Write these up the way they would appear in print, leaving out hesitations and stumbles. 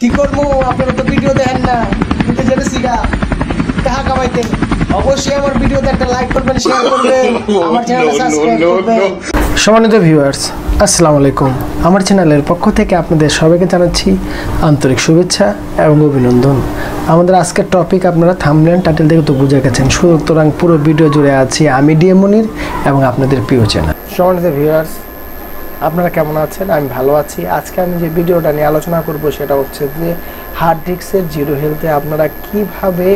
কি করবো? আপনারা তো ভিডিও দেখেন না, কিন্তু জেনেছি গা টাকা কামাইতে। অবশ্যই আমার ভিডিওতে একটা লাইক করবেন, শেয়ার করবেন, আমার চ্যানেলটা সাবস্ক্রাইব করবেন। সম্মানিত ভিউয়ার্স, আসসালামু আলাইকুম। আমার চ্যানেলের পক্ষ থেকে আপনাদের সবাইকে জানাচ্ছি আন্তরিক শুভেচ্ছা এবং অভিনন্দন। আমাদের আজকের টপিক আপনারা থাম্বনেল টাইটেল দেখে তো বুঝে গেছেন, সুতরাং পুরো ভিডিও জুড়ে আছি আমি ডিএম মুনির এবং আপনাদের প্রিয় চ্যানেল। সম্মানিত ভিউয়ার্স, আপনারা কেমন আছেন? আমি ভালো আছি। আজকে আমি যে ভিডিওটা নিয়ে আলোচনা করব সেটা হচ্ছে যে হার্ড ডিস্কের জিরো হেলথে আপনারা কিভাবে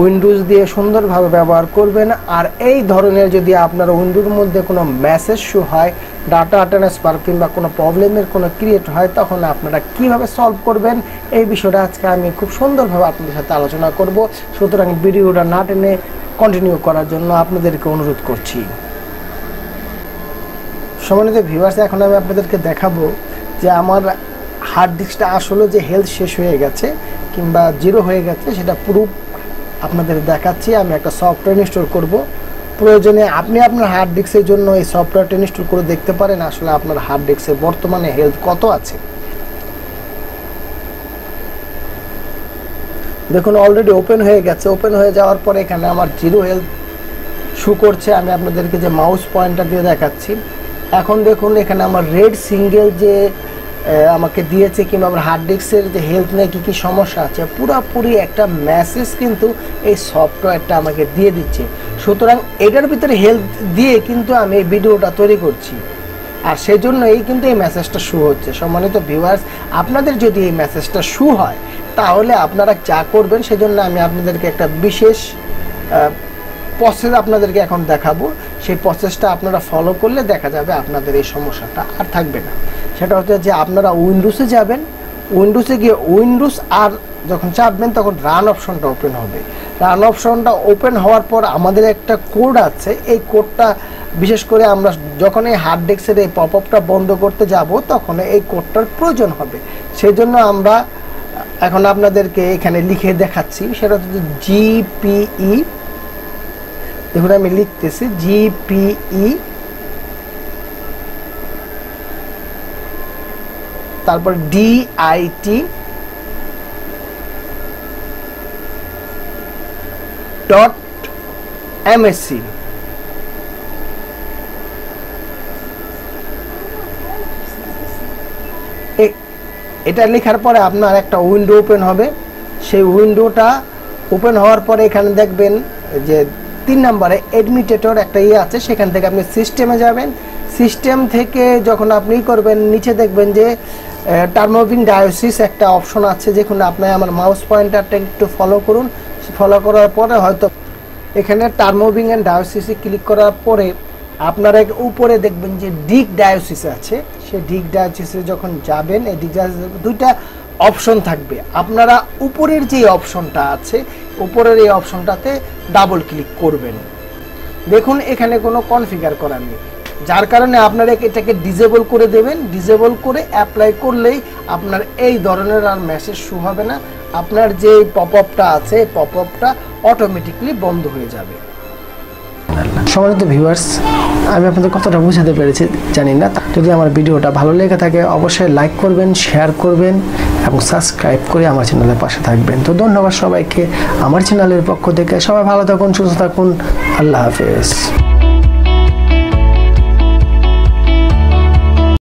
উইন্ডোজ দিয়ে সুন্দরভাবে ব্যবহার করবেন। আর এই ধরনের যদি আপনার উইন্ডোর মধ্যে কোনো মেসেজ শো হয়, ডাটা ট্রান্সফার কিংবা কোনো প্রবলেমের কোনো ক্রিয়েট হয়, তখন আপনারা কিভাবে সলভ করবেন এই বিষয়টা আজকে আমি খুব সুন্দরভাবে আপনাদের সাথে আলোচনা করব। সুতরাং ভিডিওটা না টেনে কন্টিনিউ করার জন্য আপনাদেরকে অনুরোধ করছি। সম্মানিত ভিউয়ার্স, এখন আমি আপনাদেরকে দেখাবো যে আমার হার্ড ডিস্কটা আসলে যে হেলথ শেষ হয়ে গেছে কিংবা জিরো হয়ে গেছে সেটা প্রুফ আপনাদের দেখাচ্ছি। আমি একটা সফটওয়্যার ইনস্টল করব। প্রয়োজনে আপনি আপনার হার্ড ডিস্কের জন্য এই সফটওয়্যারটা ইনস্টল করে দেখতে পারেন আসলে আপনার হার্ড ডিস্কের বর্তমানে হেলথ কত আছে। দেখুন, অলরেডি ওপেন হয়ে গেছে। ওপেন হয়ে যাওয়ার পরে এখানে আমার জিরো হেলথ শো করছে। আমি আপনাদেরকে যে মাউস পয়েন্টার দিয়ে দেখাচ্ছি। এখন দেখুন এখানে আমার রেড সিঙ্গেল যে আমাকে দিয়েছে কিংবা আমার হার্ড ডিস্কের যে হেলথ নিয়ে কী কী সমস্যা আছে পুরোপুরি একটা মেসেজ কিন্তু এই সফটওয়্যারটা আমাকে দিয়ে দিচ্ছে। সুতরাং এটার ভিতরে হেলথ দিয়ে কিন্তু আমি এই ভিডিওটা তৈরি করছি, আর সেই জন্যই কিন্তু এই মেসেজটা শো হচ্ছে। সম্মানিত ভিউয়ার্স, আপনাদের যদি এই মেসেজটা শো হয় তাহলে আপনারা যা করবেন সেজন্য আমি আপনাদেরকে একটা বিশেষ প্রসেস আপনাদেরকে এখন দেখাবো। সেই প্রসেসটা আপনারা ফলো করলে দেখা যাবে আপনাদের এই সমস্যাটা আর থাকবে না। সেটা হচ্ছে যে আপনারা উইন্ডোজে যাবেন, উইন্ডোজে গিয়ে উইন্ডোজ আর যখন চাপবেন তখন রান অপশনটা ওপেন হবে। রান অপশনটা ওপেন হওয়ার পর আমাদের একটা কোড আছে। এই কোডটা বিশেষ করে আমরা যখন এই হার্ড ডিস্কের এই পপ আপটা বন্ধ করতে যাব তখন এই কোডটার প্রয়োজন হবে। সেই জন্য আমরা এখন আপনাদেরকে এখানে লিখে দেখাচ্ছি। সেটা হচ্ছে জিপিই। দেখুন আমি লিখতেছি জিপিই, তারপর ডিআইটি .msc। এটা লেখার পরে আপনার একটা উইন্ডো ওপেন হবে। সেই উইন্ডোটা ওপেন হওয়ার পরে এখানে দেখবেন যে 3 নম্বরে অ্যাডমিনিস্ট্রেটর একটা আছে, সেখান থেকে আপনি সিস্টেমে যাবেন। সিস্টেম থেকে যখন আপনি করবেন নিচে দেখবেন যে টার্মোবিং ডায়োসিস একটা অপশন আছে, যেখানে আপনি আমার মাউস পয়েন্টারটা একটু ফলো করুন। ফলো করার পরে হয়তো এখানে টার্মোবিং অ্যান্ড ডায়োসিসে ক্লিক করার পরে আপনারা উপরে দেখবেন যে ডিক ডায়োসিস আছে। সেই ডিক ডায়োসিসে যখন যাবেন এই ডিক ডায়োসিসে দুইটা অপশন থাকবে। আপনারা উপরের যে অপশনটা আছে উপরের এই অপশনটাতে ডাবল ক্লিক করবেন। দেখুন এখানে কোনো কনফিগার করা নেই, যার কারণে আপনারা এটাকে ডিসেবল করে দেবেন। ডিসেবল করে অ্যাপ্লাই করলেই আপনার এই ধরনের আর মেসেজ শো হবে না। আপনার যে পপ আপটা আছে পপ আপটা অটোমেটিকলি বন্ধ হয়ে যাবে। সম্মানিত ভিউয়ার্স, আমি আপনাদের কতটা বুঝাতে পেরেছি জানি না। যদি আমার ভিডিওটা ভালো লেগে থাকে অবশ্যই লাইক করবেন, শেয়ার করবেন এবং সাবস্ক্রাইব করে আমার চ্যানেলের পাশে থাকবেন। তো ধন্যবাদ সবাইকে আমার চ্যানেলের পক্ষ থেকে। সবাই ভালো থাকুন, সুস্থ থাকুন। আল্লাহ হাফেজ।